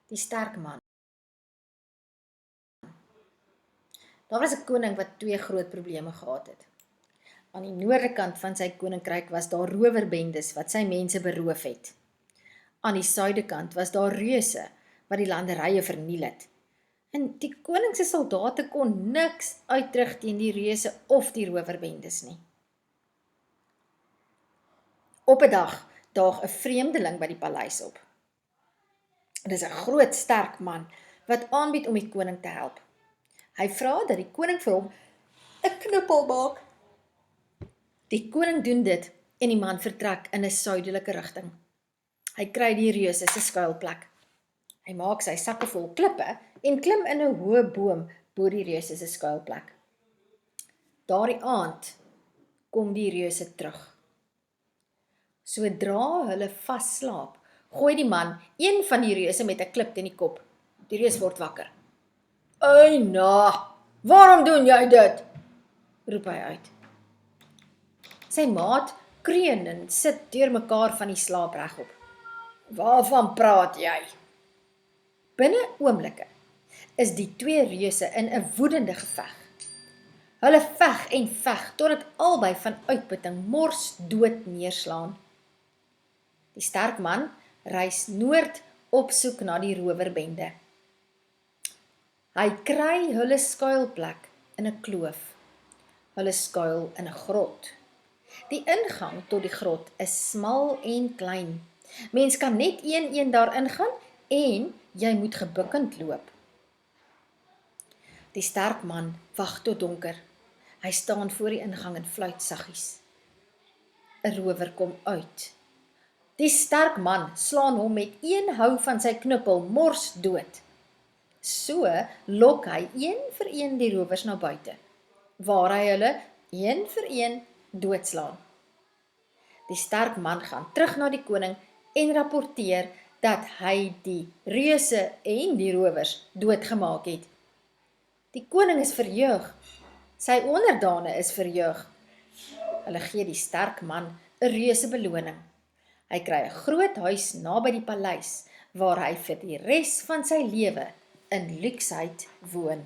Die sterk man. Daar was 'n koning wat 2 groot probleme gehad het. Aan die noorde kant van sy koninkryk was daar rowerbendes wat sy mense beroof het. Aan die suide kant was daar reuse wat die landerye verniel het. En die koning se soldate kon niks uitrig teen die reuse of die rowerbendes nie. Op 'n dag daag 'n vreemdeling by die paleis op. Dit is 'n groot, sterk man wat aanbied om die koning te help. Hy vra dat die koning vir hom 'n knuppel maak. Die koning doen dit en die man vertrek in 'n suidelike rigting. Hy kry die reuse se skuilplek. Hy maak sy sakke vol klippe en klim in 'n hoë boom bo die reuse se skuilplek. Daardie aand kom die reuse terug. Sodra hulle vasslaap, gooi die man een van die reuse met 'n klip teen die kop. Die reus word wakker. "Eina, waarom doen jy dit?" roep hy uit. Sy maat kreun en sit deurmekaar van die slaap regop. "Waarvan praat jy?" Binne oomblikke is die 2 reuse in 'n woedende geveg. Hulle veg en veg totdat albei van uitputting mors dood neerslaan. Die sterk man reis noord op soek na die rowerbende. Hy kry hulle skuilplek in 'n kloof. Hulle skuil in 'n grot. Die ingang tot die grot is smal en klein. Mens kan net een daarin gaan en jy moet gebukkend loop. Die sterk man wag tot donker. Hy staan voor die ingang en fluit saggies. 'n Rower kom uit. Die sterk man slaan hom met een hou van sy knuppel mors dood. So lok hy een vir een die rowers na buite, waar hy hulle een vir een doodslaan. Die sterk man gaan terug na die koning en rapporteer dat hy die reuse en die rowers doodgemaak het. Die koning is verheug, sy onderdane is verheug. Hulle gee die sterk man 'n reuse beloning. Hy kry 'n groot huis naby die paleis, waar hy vir die res van sy lewe in luksheid woon.